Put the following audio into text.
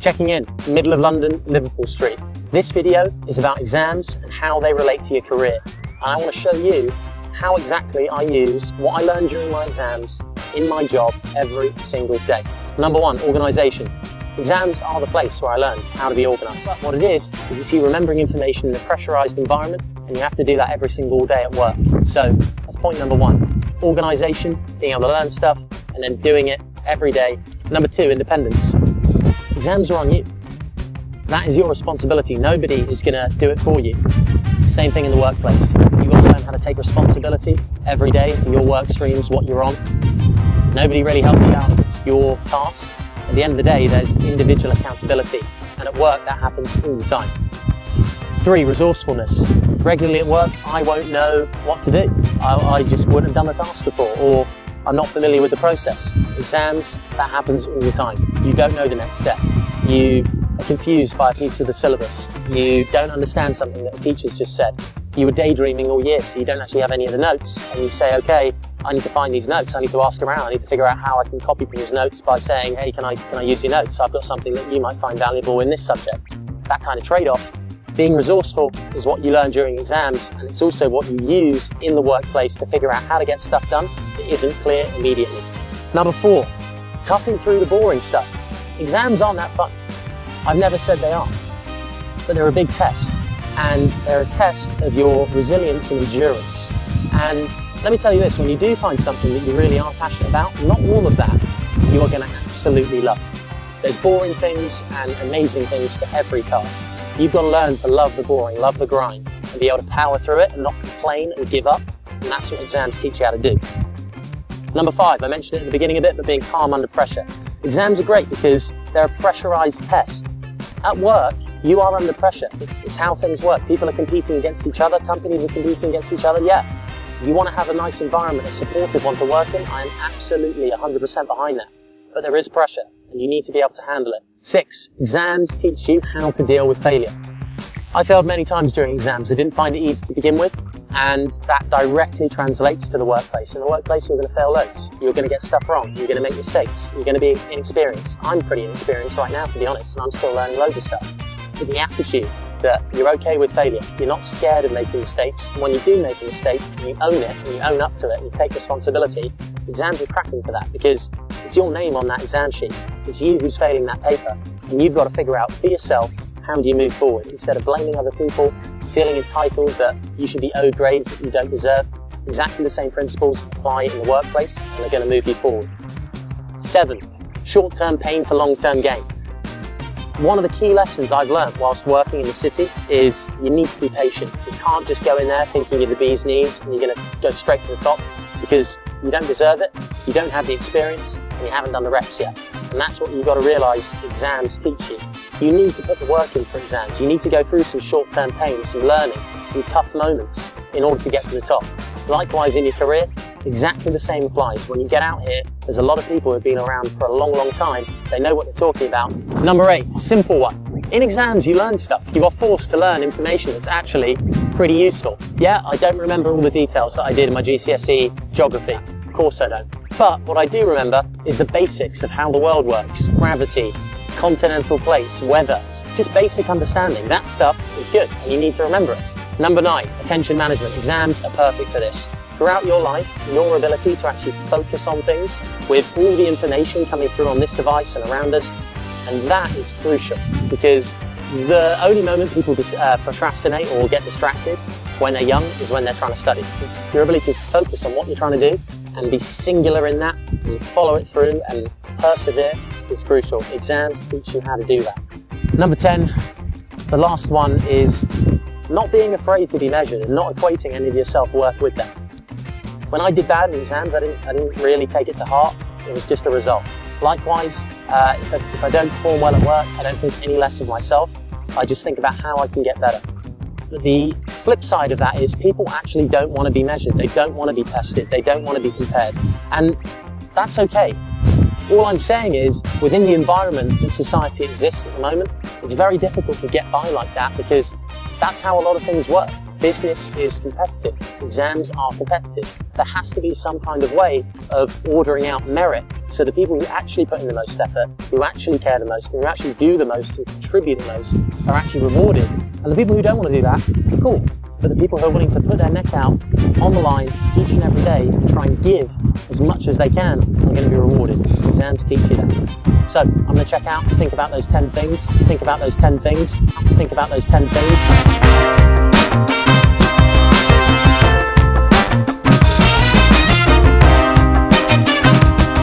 Checking in, middle of London, Liverpool Street. This video is about exams and how they relate to your career. And I want to show you how exactly I use what I learned during my exams in my job every single day. Number one, organisation. Exams are the place where I learned how to be organised. What it is it's you remembering information in a pressurised environment, and you have to do that every single day at work. So that's point number one. Organisation, being able to learn stuff, and then doing it every day. Number two, independence. Exams are on you. That is your responsibility. Nobody is going to do it for you. Same thing in the workplace. You've got to learn how to take responsibility every day for your work streams, what you're on. Nobody really helps you out. It's your task. At the end of the day, there's individual accountability. And at work, that happens all the time. Three, resourcefulness. Regularly at work, I won't know what to do. I just wouldn't have done the task before, or I'm not familiar with the process. Exams, that happens all the time. You don't know the next step. You are confused by a piece of the syllabus. You don't understand something that the teacher's just said. You were daydreaming all year, so you don't actually have any of the notes. And you say, okay, I need to find these notes. I need to ask around. I need to figure out how I can copy people's notes by saying, hey, can I use your notes? I've got something that you might find valuable in this subject. That kind of trade-off. Being resourceful is what you learn during exams, and it's also what you use in the workplace to figure out how to get stuff done that isn't clear immediately. Number four, toughing through the boring stuff. Exams aren't that fun. I've never said they are, but they're a big test, and they're a test of your resilience and endurance. And let me tell you this, when you do find something that you really are passionate about, not all of that you are going to absolutely love. There's boring things and amazing things to every task. You've got to learn to love the boring, love the grind, and be able to power through it and not complain and give up. And that's what exams teach you how to do. Number five, I mentioned it at the beginning a bit, but being calm under pressure. Exams are great because they're a pressurized test. At work, you are under pressure. It's how things work. People are competing against each other. Companies are competing against each other. Yeah, you want to have a nice environment, a supportive one to work in. I am absolutely 100% behind that. But there is pressure, and you need to be able to handle it. Six, exams teach you how to deal with failure. I failed many times during exams. I didn't find it easy to begin with, and that directly translates to the workplace. In the workplace, you're going to fail loads. You're going to get stuff wrong. You're going to make mistakes. You're going to be inexperienced. I'm pretty inexperienced right now, to be honest, and I'm still learning loads of stuff. But the attitude that you're okay with failure, you're not scared of making mistakes, and when you do make a mistake, you own it, and you own up to it, and you take responsibility. Exams are cracking for that, because it's your name on that exam sheet. It's you who's failing that paper, and you've got to figure out for yourself, how do you move forward? Instead of blaming other people, feeling entitled that you should be owed grades that you don't deserve, exactly the same principles apply in the workplace, and they're going to move you forward. Seven, short-term pain for long-term gain. One of the key lessons I've learned whilst working in the city is you need to be patient. You can't just go in there thinking you're the bee's knees and you're going to go straight to the top, because you don't deserve it, you don't have the experience, and you haven't done the reps yet. And that's what you've got to realise exams teach you. You need to put the work in for exams. You need to go through some short-term pain, some learning, some tough moments in order to get to the top. Likewise in your career, exactly the same applies. When you get out here, there's a lot of people who've been around for a long, long time. They know what they're talking about. Number eight, simple one. In exams, you learn stuff. You are forced to learn information that's actually pretty useful. Yeah, I don't remember all the details that I did in my GCSE geography. Of course I don't. But what I do remember is the basics of how the world works. Gravity, continental plates, weather, just basic understanding. That stuff is good, and you need to remember it. Number nine, attention management. Exams are perfect for this. Throughout your life, your ability to actually focus on things with all the information coming through on this device and around us, and that is crucial, because the only moment people procrastinate or get distracted when they're young is when they're trying to study. Your ability to focus on what you're trying to do and be singular in that and follow it through and persevere is crucial. Exams teach you how to do that. Number 10, the last one is not being afraid to be measured and not equating any of your self-worth with that. When I did bad in exams, I didn't really take it to heart. It was just a result. Likewise, if I don't perform well at work, I don't think any less of myself. I just think about how I can get better. But the flip side of that is people actually don't want to be measured. They don't want to be tested. They don't want to be compared. And that's okay. All I'm saying is, within the environment that society exists at the moment, it's very difficult to get by like that, because that's how a lot of things work. Business is competitive. Exams are competitive. There has to be some kind of way of ordering out merit so the people who actually put in the most effort, who actually care the most, who actually do the most and contribute the most are actually rewarded. And the people who don't want to do that, cool. But the people who are willing to put their neck out on the line each and every day and try and give as much as they can are going to be rewarded. Exams teach you that. So I'm going to check out, think about those 10 things, think about those 10 things, think about those 10 things.